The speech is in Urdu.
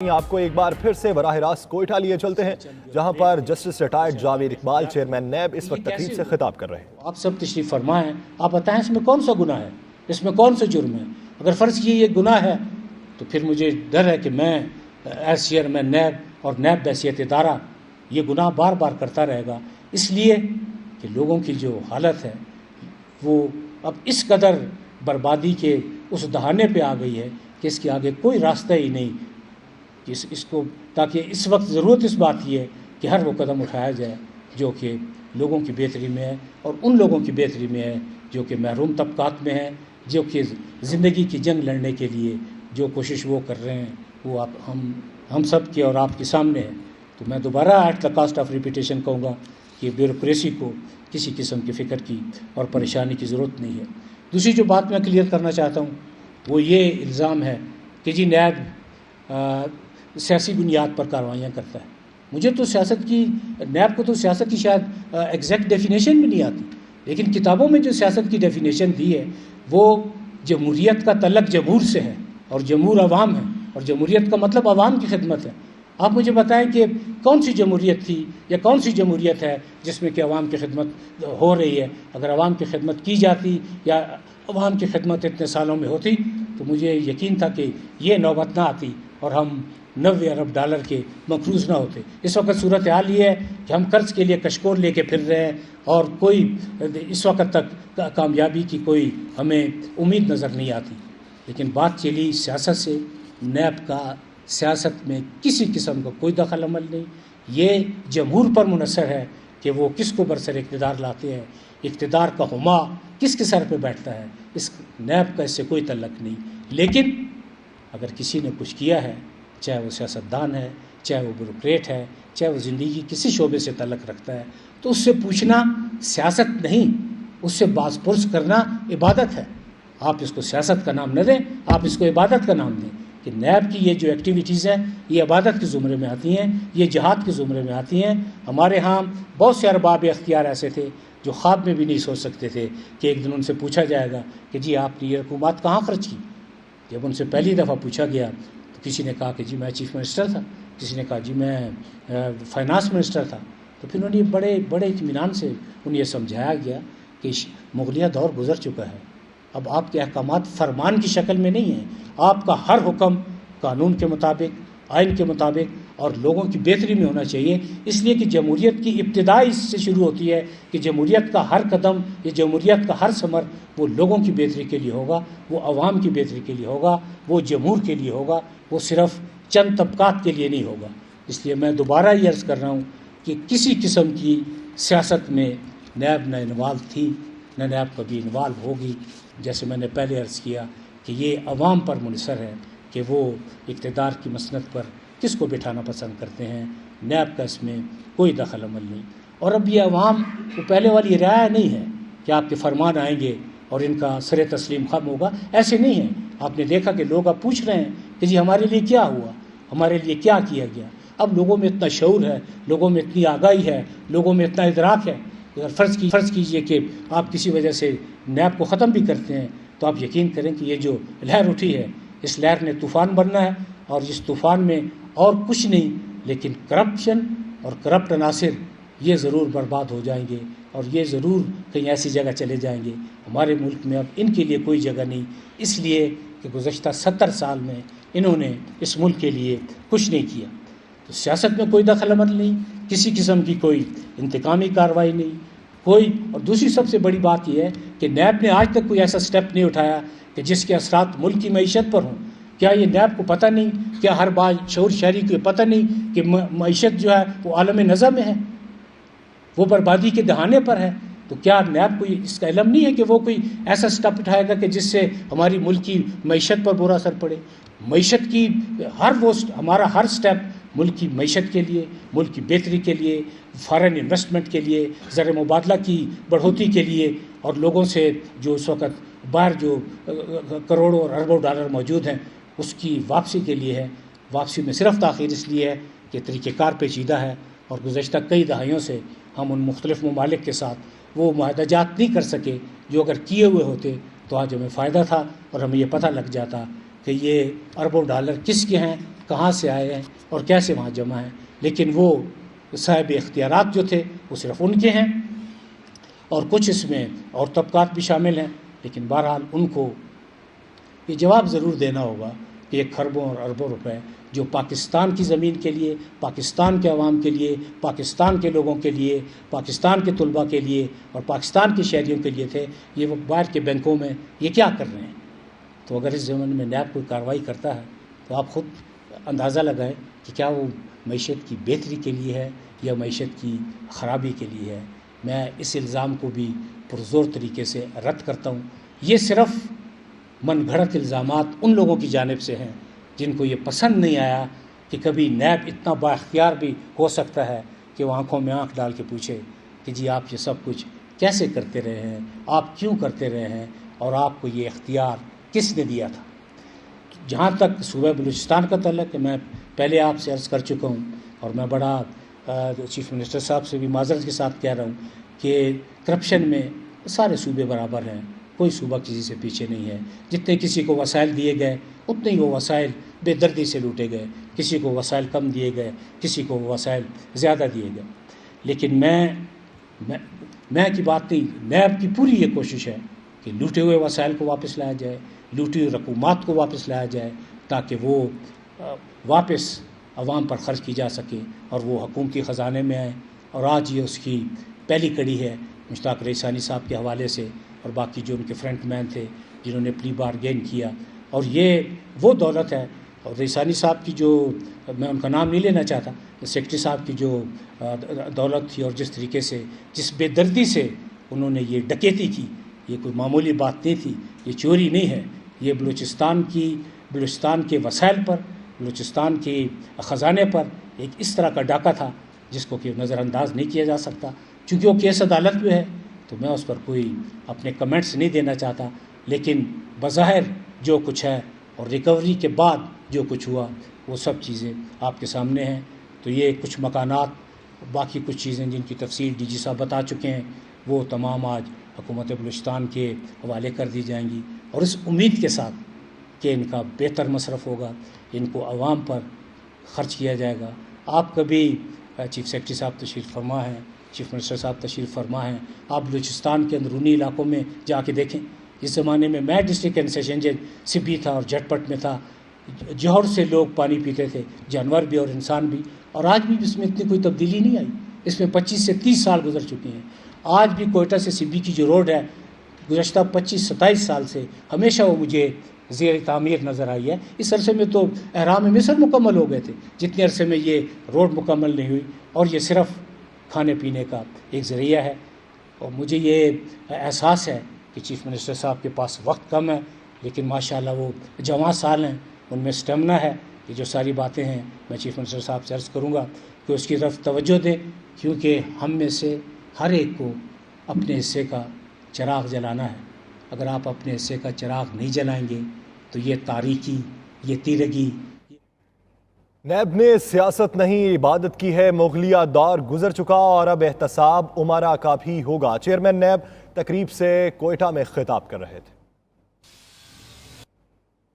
آپ کو ایک بار پھر سے براہ راست کوئٹہ لیے چلتے ہیں جہاں پر justice retired Javed Iqbal chairman NAB اس وقت تقریب سے خطاب کر رہے ہیں۔ آپ سب تشریف فرمائیں، آپ بتائیں اس میں کون سا گناہ ہے، اس میں کون سا جرم ہے۔ اگر فرض کیے یہ گناہ ہے تو پھر مجھے ڈر ہے کہ میں ایز چیئرمین نیب اور نیب بحیثیت ادارہ یہ گناہ بار بار کرتا رہے گا، اس لیے کہ لوگوں کی جو حالت ہے وہ اب اس قدر بربادی کے اس دہانے پہ آ گئی ہے کہ اس کے آگے کوئی راستہ ہی نہیں کہ اس کو، تاکہ اس وقت ضرورت اس بات کی ہے کہ ہر وہ قدم اٹھایا جائے جو کہ لوگوں کی بہتری میں ہے اور ان لوگوں کی بہتری میں ہے جو کہ محروم طبقات میں ہیں، جو کہ زندگی کی جنگ لڑنے کے لیے جو کوشش وہ کر رہے ہیں وہ ہم سب کے اور آپ کے سامنے ہے۔ تو میں دوبارہ at the cost of repetition کہوں گا کہ بیوروکریسی کو کسی قسم کی فکر کی اور پریشانی کی ضرورت نہیں ہے۔ دوسری جو بات میں کلیئر کرنا چاہتا ہوں وہ یہ الزام ہے کہ جی نیب سیاسی بنیاد پر کارروائیاں کرتا ہے۔ مجھے تو سیاست کی، نیب کو تو سیاست کی شاید ایگزیکٹ ڈیفینیشن بھی نہیں آتی، لیکن کتابوں میں جو سیاست کی ڈیفینیشن دی ہے وہ جمہوریت کا تعلق جمہور سے ہے اور جمہور عوام ہے، اور جمہوریت کا مطلب عوام کی خدمت ہے۔ آپ مجھے بتائیں کہ کون سی جمہوریت تھی یا کون سی جمہوریت ہے جس میں کہ عوام کی خدمت ہو رہی ہے؟ اگر عوام کی خدمت کی جاتی یا عوام کی خدمت اتنے سالوں میں ہوتی تو مجھے یقین تھا کہ یہ نوبت نہ آتی اور ہم 90 ارب ڈالر کے مقروض نہ ہوتے۔ اس وقت صورتحال یہ ہے کہ ہم قرض کے لیے کشکول لے کے پھر رہے ہیں اور کوئی اس وقت تک کامیابی کی کوئی ہمیں امید نظر نہیں آتی۔ لیکن بات چلی سیاست سے، نیب کا سیاست میں کسی قسم کا کوئی دخل عمل نہیں، یہ جمہور پر منحصر ہے کہ وہ کس کو برسر اقتدار لاتے ہیں، اقتدار کا ہما کس کے سر پہ بیٹھتا ہے، اس نیب کا اس سے کوئی تعلق نہیں۔ لیکن اگر کسی نے کچھ کیا ہے، چاہے وہ سیاستدان ہے، چاہے وہ بیوروکریٹ ہے، چاہے وہ زندگی کسی شعبے سے تعلق رکھتا ہے، تو اس سے پوچھنا سیاست نہیں، اس سے باز پرس کرنا عبادت ہے۔ آپ اس کو سیاست کا نام نہ دیں، آپ اس کو عبادت کا نام دیں کہ نیب کی یہ جو ایکٹیویٹیز ہیں یہ عبادت کے زمرے میں آتی ہیں، یہ جہاد کے زمرے میں آتی ہیں۔ ہمارے ہاں بہت سے ارباب اختیار ایسے تھے جو خواب میں بھی نہیں سوچ سکتے تھے کہ ایک دن ان سے پوچھا جائے گا کہ جی آپ نے یہ رقومات کہاں خرچ کی۔ جب ان سے پہلی دفعہ پوچھا گیا تو کسی نے کہا کہ جی میں چیف منسٹر تھا، کسی نے کہا جی میں فائنانس منسٹر تھا۔ تو پھر انہیں بڑے اطمینان سے انہیں یہ سمجھایا گیا کہ مغلیہ دور گزر چکا ہے، اب آپ کے احکامات فرمان کی شکل میں نہیں ہیں، آپ کا ہر حکم قانون کے مطابق، آئین کے مطابق اور لوگوں کی بہتری میں ہونا چاہیے۔ اس لیے کہ جمہوریت کی ابتدا اس سے شروع ہوتی ہے کہ جمہوریت کا ہر قدم، یہ جمہوریت کا ہر ثمر وہ لوگوں کی بہتری کے لیے ہوگا، وہ عوام کی بہتری کے لیے ہوگا، وہ جمہور کے لیے ہوگا، وہ صرف چند طبقات کے لیے نہیں ہوگا۔ اس لیے میں دوبارہ یہ عرض کر رہا ہوں کہ کسی قسم کی سیاست میں نیب نہ انوالو تھی، نہ نیب کبھی انوالو ہوگی۔ جیسے میں نے پہلے عرض کیا کہ یہ عوام پر منحصر ہے کہ وہ اقتدار کی مسند پر کس کو بٹھانا پسند کرتے ہیں۔ نیب کا اس میں کوئی دخل عمل نہیں، اور اب یہ عوام کو پہلے والی رائے نہیں ہے کہ آپ کے فرمان آئیں گے اور ان کا سر تسلیم خم ہوگا، ایسے نہیں ہیں۔ آپ نے دیکھا کہ لوگ اب پوچھ رہے ہیں کہ جی ہمارے لیے کیا ہوا، ہمارے لیے کیا کیا گیا۔ اب لوگوں میں اتنا شعور ہے، لوگوں میں اتنی آگاہی ہے، لوگوں میں اتنا ادراک ہے۔ اگر فرض کیجئے کہ آپ کسی وجہ سے نیب کو ختم بھی کرتے ہیں تو آپ یقین کریں کہ یہ جو لہر اٹھی ہے اس لہر نے طوفان بننا ہے، اور اس طوفان میں اور کچھ نہیں لیکن کرپشن اور کرپٹ عناصر یہ ضرور برباد ہو جائیں گے، اور یہ ضرور کہیں ایسی جگہ چلے جائیں گے۔ ہمارے ملک میں اب ان کے لیے کوئی جگہ نہیں، اس لیے کہ گزشتہ 70 سال میں انہوں نے اس ملک کے لیے کچھ نہیں کیا۔ تو سیاست میں کوئی دخل عمل نہیں، کسی قسم کی کوئی انتقامی کارروائی نہیں، کوئی۔ اور دوسری سب سے بڑی بات یہ ہے کہ نیب نے آج تک کوئی ایسا سٹیپ نہیں اٹھایا کہ جس کے اثرات ملک کی معیشت پر ہوں۔ کیا یہ نیب کو پتہ نہیں، کیا ہر شعور شہری کو پتہ نہیں کہ معیشت جو ہے وہ عالم نظم میں ہے، وہ بربادی کے دہانے پر ہے؟ تو کیا نیب کو اس کا علم نہیں ہے کہ وہ کوئی ایسا سٹیپ اٹھائے گا کہ جس سے ہماری ملک کی معیشت پر برا اثر پڑے؟ معیشت کی ہمارا ہر سٹیپ ملک کی معیشت کے لیے، ملک کی بہتری کے لیے، فارن انویسٹمنٹ کے لیے، زر مبادلہ کی بڑھوتی کے لیے، اور لوگوں سے جو اس وقت باہر جو کروڑوں اور اربوں ڈالر موجود ہیں اس کی واپسی کے لیے ہے۔ واپسی میں صرف تاخیر اس لیے ہے کہ طریقہ کار پیچیدہ ہے، اور گزشتہ کئی دہائیوں سے ہم ان مختلف ممالک کے ساتھ وہ معاہدہ جات نہیں کر سکے جو اگر کیے ہوئے ہوتے تو آج ہمیں فائدہ تھا اور ہمیں یہ پتہ لگ جاتا کہ یہ اربوں ڈالر کس کے ہیں کہاں سے آئے ہیں اور کیسے وہاں جمع ہیں، لیکن وہ صاحب اختیارات جو تھے وہ صرف ان کے ہیں، اور کچھ اس میں اور طبقات بھی شامل ہیں، لیکن بہرحال ان کو یہ جواب ضرور دینا ہوگا کہ یہ کھربوں اور اربوں روپے جو پاکستان کی زمین کے لیے، پاکستان کے عوام کے لیے، پاکستان کے لوگوں کے لیے، پاکستان کے طلباء کے لیے اور پاکستان کے شہریوں کے لیے تھے، یہ وہ باہر کے بینکوں میں یہ کیا کر رہے ہیں؟ تو اگر اس زمانے میں نیب کوئی کارروائی کرتا ہے تو آپ خود اندازہ لگائیں کہ کیا وہ معیشت کی بہتری کے لیے ہے یا معیشت کی خرابی کے لیے ہے۔ میں اس الزام کو بھی پرزور طریقے سے رد کرتا ہوں۔ یہ صرف من گھڑت الزامات ان لوگوں کی جانب سے ہیں جن کو یہ پسند نہیں آیا کہ کبھی نیب اتنا با اختیار بھی ہو سکتا ہے کہ وہ آنکھوں میں آنکھ ڈال کے پوچھے کہ جی آپ یہ سب کچھ کیسے کرتے رہے ہیں، آپ کیوں کرتے رہے ہیں، اور آپ کو یہ اختیار کس نے دیا تھا۔ جہاں تک صوبہ بلوچستان کا تعلق ہے، میں پہلے آپ سے عرض کر چکا ہوں اور میں بڑا چیف منسٹر صاحب سے بھی معذرت کے ساتھ کہہ رہا ہوں کہ کرپشن میں سارے صوبے برابر ہیں، کوئی صوبہ کسی سے پیچھے نہیں ہے۔ جتنے کسی کو وسائل دیے گئے اتنے ہی وہ وسائل بے دردی سے لوٹے گئے، کسی کو وسائل کم دیے گئے، کسی کو وسائل زیادہ دیے گئے۔ لیکن میں کی بات نہیں، نیب کی پوری یہ کوشش ہے کہ لوٹے ہوئے وسائل کو واپس لایا جائے، لوٹی ہوئی رقومات کو واپس لایا جائے تاکہ وہ واپس عوام پر خرچ کی جا سکے اور وہ حکومتی خزانے میں آئیں۔ اور آج یہ اس کی پہلی کڑی ہے مشتاق ریسانی صاحب کے حوالے سے اور باقی جو ان کے فرنٹ مین تھے جنہوں نے پلی بارگین کیا، اور یہ وہ دولت ہے۔ اور ریسانی صاحب کی جو، میں ان کا نام نہیں لینا چاہتا، سیکرٹری صاحب کی جو دولت تھی اور جس طریقے سے، جس بے دردی سے انہوں نے یہ ڈکیتی کی، یہ کوئی معمولی بات نہیں تھی، یہ چوری نہیں ہے، یہ بلوچستان کے وسائل پر، بلوچستان کے خزانے پر ایک اس طرح کا ڈاکہ تھا جس کو کہ نظر انداز نہیں کیا جا سکتا۔ چونکہ وہ کیس عدالت میں ہے تو میں اس پر کوئی اپنے کمنٹس نہیں دینا چاہتا، لیکن بظاہر جو کچھ ہے اور ریکوری کے بعد جو کچھ ہوا وہ سب چیزیں آپ کے سامنے ہیں۔ تو یہ کچھ مکانات، باقی کچھ چیزیں جن کی تفصیل ڈی جی صاحب بتا چکے ہیں، وہ تمام آج حکومت بلوچستان کے حوالے کر دی جائیں گی، اور اس امید کے ساتھ کہ ان کا بہتر مصرف ہوگا، ان کو عوام پر خرچ کیا جائے گا۔ آپ کبھی چیف سیکرٹری صاحب تشریف فرما ہیں، چیف منسٹر صاحب تشریف فرما ہیں، آپ بلوچستان کے اندرونی علاقوں میں جا کے دیکھیں۔ اس زمانے میں ڈسٹرکٹ اینڈ سبھی تھا اور جھٹ پٹ میں تھا، جوہر سے لوگ پانی پیتے تھے، جانور بھی اور انسان بھی، اور آج بھی اس میں اتنی کوئی تبدیلی نہیں آئی۔ اس میں 25 سے 30 سال گزر چکے ہیں۔ آج بھی کوئٹہ سے سبھی کی جو روڈ ہے گزشتہ 25-27 سال سے ہمیشہ وہ مجھے زیر تعمیر نظر آئی ہے۔ اس عرصے میں تو احرام مصر مکمل ہو گئے تھے جتنے عرصے میں یہ روڈ مکمل نہیں ہوئی، اور یہ صرف کھانے پینے کا ایک ذریعہ ہے۔ اور مجھے یہ احساس ہے کہ چیف منسٹر صاحب کے پاس وقت کم ہے، لیکن ماشاءاللہ وہ جوان سال ہیں، ان میں اسٹیمنا ہے۔ یہ جو ساری باتیں ہیں میں چیف منسٹر صاحب سے عرض کروں گا کہ اس کی طرف توجہ دیں، کیونکہ ہم میں سے ہر ایک کو اپنے حصے کا چراغ جلانا ہے۔ اگر آپ اپنے حصے کا چراغ نہیں جلائیں گے تو یہ تاریکی، یہ تیرگی۔ نیب نے سیاست نہیں عبادت کی ہے، مغلیہ دور گزر چکا اور اب احتساب امراء کا بھی ہوگا، چیئرمین نیب تقریب سے کوئٹہ میں خطاب کر رہے تھے۔